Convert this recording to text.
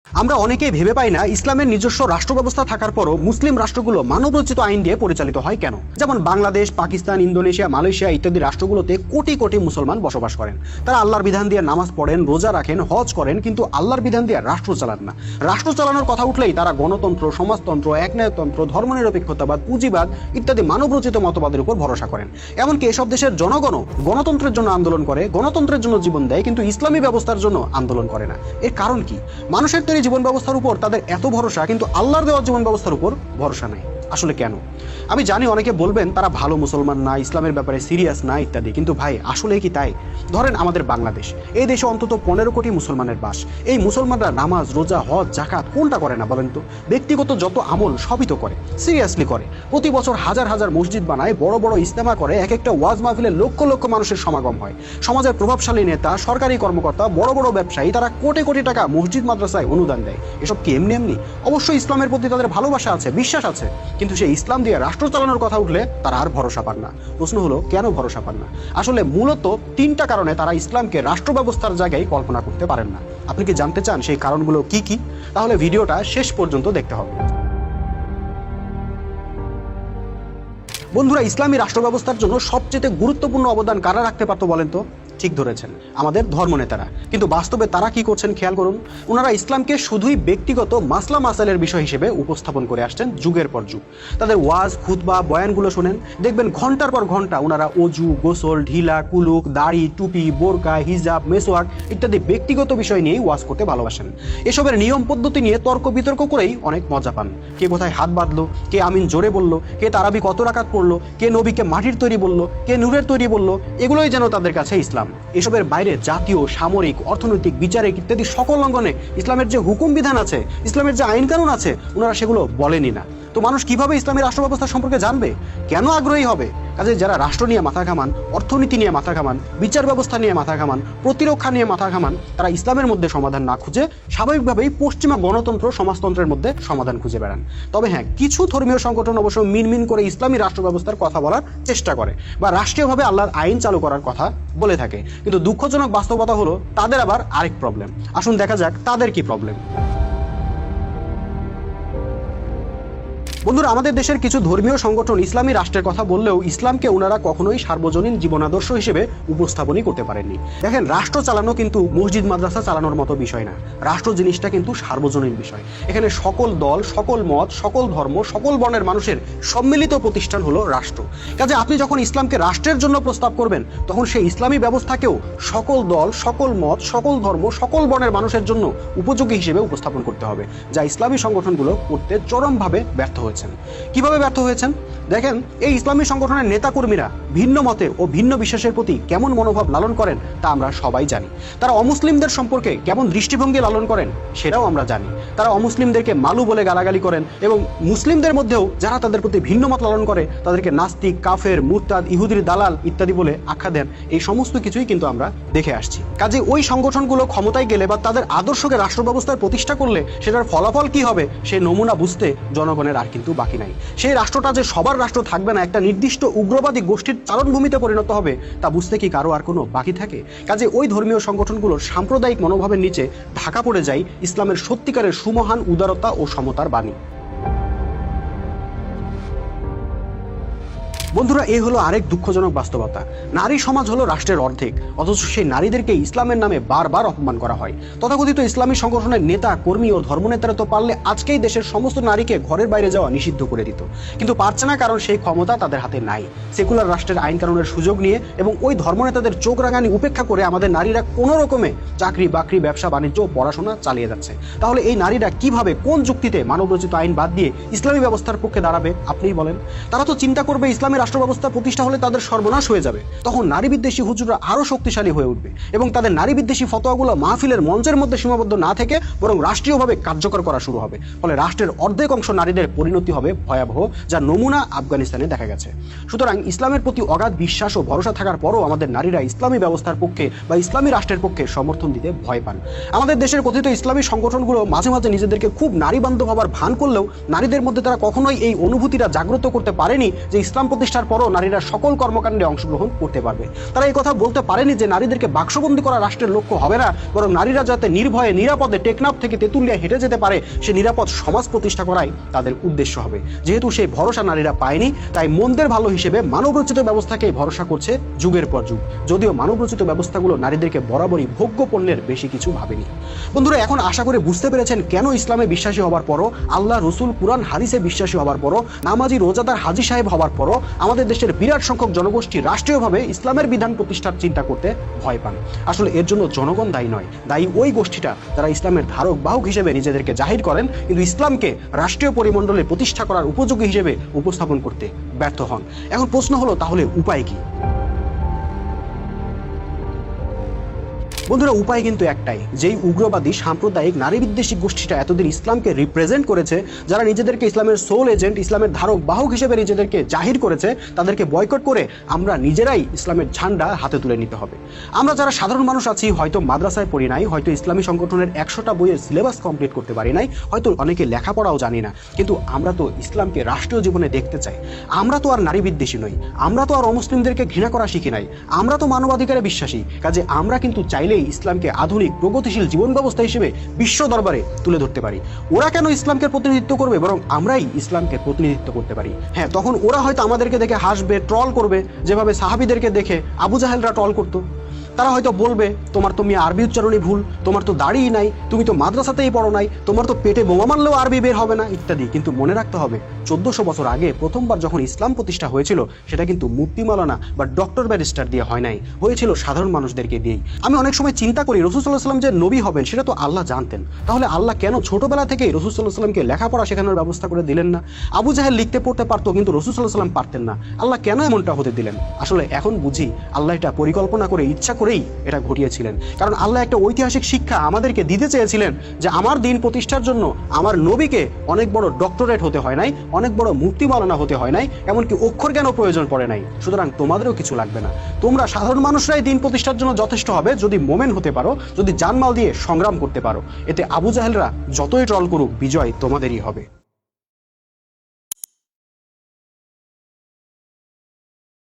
আমরা অনেকেই ভেবে পাই না ইসলামের নিজস্ব রাষ্ট্র ব্যবস্থা থাকার পরও মুসলিম রাষ্ট্রগুলো মানবরচিত আইন দিয়ে পরিচালিত হয় কেন। যেমন বাংলাদেশ, পাকিস্তান, ইন্দোনেশিয়া, মালয়েশিয়া ইত্যাদি রাষ্ট্রগুলোতে কোটি কোটি মুসলমান বসবাস করেন। তারা আল্লাহর বিধান দিয়ে নামাজ পড়েন, রোজা রাখেন, হজ করেন, কিন্তু আল্লাহর বিধান দিয়ে রাষ্ট্র চালান না। রাষ্ট্র চালানোর কথা উঠলেই তারা গণতন্ত্র, সমাজতন্ত্র, একনায়কতন্ত্র, ধর্মনিরপেক্ষতাবাদ, পুঁজিবাদ ইত্যাদি মানবরচিত মতবাদের উপর ভরসা করেন। এমনকি এসব দেশের জনগণও গণতন্ত্রের জন্য আন্দোলন করে, গণতন্ত্রের জন্য জীবন দেয়, কিন্তু ইসলামী ব্যবস্থার জন্য আন্দোলন করে না। এর কারণ কি? মানুষের তৈরি জীবন ব্যবস্থার উপর তাদের এত ভরসা, কিন্তু আল্লাহর দেওয়া জীবন ব্যবস্থার উপর ভরসা নেই। আসলে কেন? আমি জানি অনেকে বলবেন তারা ভালো মুসলমান না, ইসলামের ব্যাপারে সিরিয়াস না ইত্যাদি, কিন্তু ভাই আসলে কি তাই? ধরেন আমাদের বাংলাদেশ, এই দেশে অন্তত 15 কোটি মুসলমানের বাস। এই মুসলমানরা নামাজ, রোজা, হজ, জাকাত কোনটা করে না বলেন তো? ব্যক্তিগত যত আমল সবই তো করে, সিরিয়াসলি করে। প্রতি বছর হাজার হাজার মসজিদ বানায়, বড় বড় ইজতেমা করে, এক একটা ওয়াজ মাহফিলে লক্ষ লক্ষ মানুষের সমাগম হয়। সমাজের প্রভাবশালী নেতা, সরকারি কর্মকর্তা, বড় বড় ব্যবসায়ী তারা কোটি কোটি টাকা মসজিদ মাদ্রাসায় অনুদান দেয়। এসব কি এমনি এমনি? অবশ্যই ইসলামের প্রতি তাদের ভালোবাসা আছে, বিশ্বাস আছে, কিন্তু সেই ইসলাম দিয়ে রাষ্ট্র চালানোর কথা উঠলে তারা আর ভরসা পান না। প্রশ্ন হলো কেন ভরসা পান না? আসলে মূলত 3টা কারণে তারা ইসলামকে রাষ্ট্র ব্যবস্থার জায়গায় কল্পনা করতে পারেন না। আপনি কি জানতে চান সেই কারণগুলো কি কি? তাহলে ভিডিওটা শেষ পর্যন্ত দেখতে হবে। বন্ধুরা, ইসলামী রাষ্ট্র ব্যবস্থার জন্য সবচেয়ে গুরুত্বপূর্ণ অবদান কারা রাখতে পারতো বলেন তো? ঠিক ধরেছেন, আমাদের ধর্মনেতারা। কিন্তু বাস্তবে তারা কি করছেন খেয়াল করুন। ওনারা ইসলামকে শুধুই ব্যক্তিগত মাসলা মাসাইলের বিষয় হিসেবে উপস্থাপন করে আসছেন যুগের পর যুগ। তাদের ওয়াজ, খুতবা, বয়ানগুলো শুনেন, দেখবেন ঘন্টার পর ঘন্টা ওনারা অজু, গোসল, ঢিলা, কুলুক, দাড়ি, টুপি, বোরকা, হিজাব, মেসওয়াক ইত্যাদি ব্যক্তিগত বিষয় নিয়েই ওয়াজ করতে ভালোবাসেন। এসবের নিয়ম পদ্ধতি নিয়ে তর্ক বিতর্ক করেই অনেক মজা পান। কে কোথায় হাত বাঁধলো, কে আমিন জোরে বললো, কে তারাবি কত রাকাত পড়লো, কে নবীকে মাটির তৈরি বললো, কে নূরের তৈরি বললো, এগুলোই যেন তাদের কাছে ইসলাম। এসবের বাইরে জাতীয়, সামরিক, অর্থনৈতিক, বিচারিক ইত্যাদি সকল অঙ্গনে ইসলামের যে হুকুম বিধান আছে, ইসলামের যে আইন কানুন আছে, ওনারা সেগুলো বলেনই না। তো মানুষ কিভাবে ইসলামী রাষ্ট্র ব্যবস্থা সম্পর্কে জানবে? কেন আগ্রহী হবে? কাজে যারা রাষ্ট্র নিয়ে মাথা ঘামান, অর্থনীতি নিয়ে মাথা ঘামান, বিচার ব্যবস্থা নিয়ে মাথা ঘামান, প্রতিরক্ষা নিয়ে মাথা ঘামান, তারা ইসলামের মধ্যে সমাধান না খুঁজে স্বাভাবিকভাবেই পশ্চিমা গণতন্ত্র, সমাজতন্ত্রের মধ্যে সমাধান খুঁজে বেড়ান। তবে হ্যাঁ, কিছু ধর্মীয় সংগঠন অবশ্য মিনমিন করে ইসলামী রাষ্ট্র ব্যবস্থার কথা বলার চেষ্টা করে বা রাষ্ট্রীয়ভাবে আল্লাহর আইন চালু করার কথা বলে থাকে, কিন্তু দুঃখজনক বাস্তবতা হলো তাদের আবার আরেক প্রবলেম। আসুন দেখা যাক তাদের কি প্রবলেম। বন্ধুরা, আমাদের দেশের কিছু ধর্মীয় সংগঠন ইসলামী রাষ্ট্রের কথা বললেও ইসলামকে ওনারা কখনোই সার্বজনীন জীবনাদর্শ হিসেবে উপস্থাপনই করতে পারেননি। দেখেন, রাষ্ট্র চালানো কিন্তু মসজিদ মাদ্রাসা চালানোর মতো বিষয় না। রাষ্ট্র জিনিসটা কিন্তু সার্বজনীন বিষয়। এখানে সকল দল, সকল মত, সকল ধর্ম, সকল বর্ণের মানুষের সম্মিলিত প্রতিষ্ঠান হলো রাষ্ট্র। কাজে আপনি যখন ইসলামকে রাষ্ট্রের জন্য প্রস্তাব করবেন, তখন সেই ইসলামী ব্যবস্থাকেও সকল দল, সকল মত, সকল ধর্ম, সকল বর্ণের মানুষের জন্য উপযোগী হিসেবে উপস্থাপন করতে হবে, যা ইসলামী সংগঠনগুলো করতে চরমভাবে ব্যর্থ হয়েছে। কিভাবে ব্যর্থ হয়েছেন? দেখেন, এই ইসলামী সংগঠনের নেতাকর্মীরা ভিন্ন মতে ও ভিন্ন বিশ্বাসের প্রতি কেমন মনোভাব লালন করেন তা আমরা সবাই জানি। তারা অমুসলিমদের সম্পর্কে কেমন দৃষ্টিভঙ্গি লালন করেন সেটাও আমরা জানি। তারা অমুসলিমদেরকে মালু বলে গালাগালি করেন এবং মুসলিমদের মধ্যেও যারা তাদের প্রতি ভিন্ন মত লালন করে তাদেরকে নাস্তিক, কাফের, মুরতাদ, ইহুদির দালাল ইত্যাদি বলে আখ্যা দেন। এই সমস্ত কিছুই কিন্তু আমরা দেখে আসছি। কাজে ওই সংগঠনগুলো ক্ষমতায় গেলে বা তাদের আদর্শকে রাষ্ট্র ব্যবস্থায় প্রতিষ্ঠা করলে সেটার ফলাফল কি হবে সেই নমুনা বুঝতে জনগণের আর কিন্তু বাকি নাই। সেই রাষ্ট্রটা যে সবার রাষ্ট্র থাকবে না, একটা নির্দিষ্ট উগ্রবাদী গোষ্ঠীর চারণভূমিতে পরিণত হবে, তা বুঝতে কি কারো আর কোনো বাকি থাকে? কাজে ওই ধর্মীয় সংগঠনগুলোর সাম্প্রদায়িক মনোভাবের নিচে ঢাকা পড়ে যায় ইসলামের সত্যিকারের সুমহান উদারতা ও সমতার বাণী। বন্ধুরা, এই হলো আরেক দুঃখজনক বাস্তবতা। নারী সমাজ হলো রাষ্ট্রের অর্ধেক, অথচ সেই নারীদেরকে ইসলামের নামে বারবার অপমান করা হয়। তথাকথিত ইসলামী সংগঠনের নেতা, কর্মী ও ধর্মনেতারা তো পারলে আজকেই দেশের সমস্ত নারীকে ঘরের বাইরে যাওয়া নিষিদ্ধ করে দিত, কিন্তু পারছে না, কারণ সেই ক্ষমতা তাদের হাতে নাই। সেকুলার রাষ্ট্রের আইন কানুনের সুযোগ নিয়ে এবং ওই ধর্মনেতাদের চোখ রাঙানি উপেক্ষা করে আমাদের নারীরা কোনো রকমে চাকরি বাকরি, ব্যবসা বাণিজ্য, পড়াশোনা চালিয়ে যাচ্ছে। তাহলে এই নারীরা কিভাবে, কোন যুক্তিতে মানবরচিত আইন বাদ দিয়ে ইসলামী ব্যবস্থার পক্ষে দাঁড়াবে আপনিই বলেন? তারা তো চিন্তা করবে ইসলামের রাষ্ট্র ব্যবস্থা প্রতিষ্ঠা হলে তাদের সর্বনাশ হয়ে যাবে। তখন নারী বিদ্বেষী হুজুররা আরো শক্তিশালী হয়ে উঠবে এবং তাদের নারী বিদ্বেষী ফতোয়াগুলো মাহফিলের মঞ্চের মধ্যে সীমাবদ্ধ না থেকে বরং রাষ্ট্রীয়ভাবে কার্যকর করা শুরু হবে। ফলে রাষ্ট্রের অর্ধেক অংশ নারীদের পরিণতি হবে ভয়াবহ, যা নমুনা আফগানিস্তানে দেখা গেছে। সুতরাং ইসলামের প্রতি অগাধ বিশ্বাস ও ভরসা থাকার পরও আমাদের নারীরা ইসলামী ব্যবস্থার পক্ষে বা ইসলামী রাষ্ট্রের পক্ষে সমর্থন দিতে ভয় পান। আমাদের দেশের কথিত ইসলামী সংগঠনগুলো মাঝে মাঝে নিজেদেরকে খুব নারী বান্ধব হবার ভান করলেও নারীদের মধ্যে তারা কখনোই এই অনুভূতিটা জাগ্রত করতে পারেনি যে ইসলাম প্রতিষ্ঠা আসার পরও নারীরা সকল কর্মকাণ্ডে অংশগ্রহণ করতে পারবে। তারা এই কথা বলতে পারেনি যে নারীদেরকে বাক্সবন্দী করা রাষ্ট্রের লক্ষ্য হবে না, বরং নারীরা যাতে নির্ভয়ে নিরাপদে টেকনাফ থেকে তেঁতুলিয়া হেঁটে যেতে পারে সে নিরাপদ সমাজ প্রতিষ্ঠা করাই তাদের উদ্দেশ্য হবে। যেহেতু সেই ভরসা নারীরা পায়নি, তাই মন্দের ভালো হিসেবে মানবরচিত ব্যবস্থাকেই ভরসা করছে যুগের পর যুগ, যদিও মানবরচিত ব্যবস্থাগুলো নারীদেরকে বরাবরই ভোগ্য পণ্যের বেশি কিছু ভাবেনি। বন্ধুরা, এখন আশা করে বুঝতে পেরেছেন কেন ইসলামে বিশ্বাসী হবার পরও, আল্লাহ, রসুল, কুরআন, হাদিসে বিশ্বাসী হবার পরও, নামাজি, রোজাদার, হাজী সাহেব হবার পরও আমাদের দেশের বিরাট সংখ্যক জনগোষ্ঠী রাষ্ট্রীয়ভাবে ইসলামের বিধান প্রতিষ্ঠার চিন্তা করতে ভয় পান। আসলে এর জন্য জনগণ দায়ী নয়, দায়ী ওই গোষ্ঠীটা যারা ইসলামের ধারক বাহক হিসেবে নিজেদেরকে জাহির করেন, কিন্তু ইসলামকে রাষ্ট্রীয় পরিমণ্ডলে প্রতিষ্ঠা করার উপযোগী হিসেবে উপস্থাপন করতে ব্যর্থ হন। এখন প্রশ্ন হলো, তাহলে উপায় কি? বন্ধুরা, উপায় কিন্তু একটাই। যেই উগ্রবাদী সাম্প্রদায়িক নারী বিদ্বেষী গোষ্ঠীটা এতদিন ইসলামকে রিপ্রেজেন্ট করেছে, যারা নিজেদেরকে ইসলামের সোল এজেন্ট, ইসলামের ধারক বাহক হিসেবে নিজেদেরকে জাহির করেছে, তাদেরকে বয়কট করে আমরা নিজেরাই ইসলামের ঝান্ডা হাতে তুলে নিতে হবে। আমরা যারা সাধারণ মানুষ আছি, হয়তো মাদ্রাসায় পড়ি নাই, হয়তো ইসলামী সংগঠনের 100টা বইয়ের সিলেবাস কমপ্লিট করতে পারি নাই, হয়তো অনেকে লেখাপড়াও জানি না, কিন্তু আমরা তো ইসলামকে রাষ্ট্রীয় জীবনে দেখতে চাই। আমরা তো আর নারী বিদ্বেষী নই, আমরা তো আর অমুসলিমদেরকে ঘৃণা করা শিখি নাই, আমরা তো মানবাধিকারে বিশ্বাসী। কাজে আমরা কিন্তু চাইলে ইসলামকে আধুনিক প্রগতিশীল জীবন ব্যবস্থা হিসেবে বিশ্ব দরবারে তুলে ধরতে পারি। ওরা কেন ইসলামকে প্রতিনিধিত্ব করবে, বরং আমরাই ইসলামকে প্রতিনিধিত্ব করতে পারি। হ্যাঁ, তখন ওরা হয়তো আমাদেরকে দেখে হাসবে, ট্রল করবে, যেভাবে সাহাবীদেরকে দেখে আবু জাহেলরা ট্রল করতো। তারা হয়তো বলবে, তোমার তো মিয়া আরবি উচ্চারণই ভুল, তোমার তো দাড়িই নাই, তুমি তো মাদ্রাসাতেই পড়ো নাই, তোমার তো পেটে বোমা মারলেও আরবি বের হবে না, ইত্যাদি। কিন্তু মনে রাখতে হবে, 1400 বছর আগে প্রথমবার যখন ইসলাম প্রতিষ্ঠা হয়েছিল, সেটা কিন্তু মুফতি মাওলানা বা ডক্টর ব্যারিস্টার দিয়ে হয় নাই, হয়েছিল সাধারণ মানুষদেরকে দিয়েই। আমি অনেক সময় চিন্তা করি, রাসূল সাল্লাল্লাহু আলাইহি ওয়াসাল্লাম যে নবী হবেন সেটা তো আল্লাহ জানতেন, তাহলে আল্লাহ কেন ছোটবেলা থেকেই রাসূল সাল্লাল্লাহু আলাইহি ওয়াসাল্লামকে লেখাপড়া শেখানোর ব্যবস্থা করে দিলেন না? আবু জাহেল লিখতে পড়তে পারতো, কিন্তু রাসূল সাল্লাল্লাহু আলাইহি ওয়াসাল্লাম পারতেন না। আল্লাহ কেন এমনটা হতে দিলেন? আসলে এখন বুঝি, আল্লাহ এটা পরিকল্পনা করে, ইচ্ছা করেই এটা ঘটিয়েছিলেন। কারণ আল্লাহ একটা ঐতিহাসিক শিক্ষা আমাদেরকে দিতে চেয়েছিলেন যে আমার দিন প্রতিষ্ঠার জন্য আমার নবীকে অনেক বড় ডক্টরেট হতে হয় নাই, অনেক বড় মুফতি মাওলানা হতে হয় নাই, এমনকি অক্ষর জ্ঞানও প্রয়োজন পড়ে নাই। সুতরাং তোমাদেরও কিছু লাগবে না, তোমরা সাধারণ মানুষরাই দিন প্রতিষ্ঠার জন্য যথেষ্ট হবে যদি মোমেন হতে পারো, যদি জানমাল দিয়ে সংগ্রাম করতে পারো। এতে আবু জাহেলরা যতই ট্রল করুক, বিজয় তোমাদেরই হবে।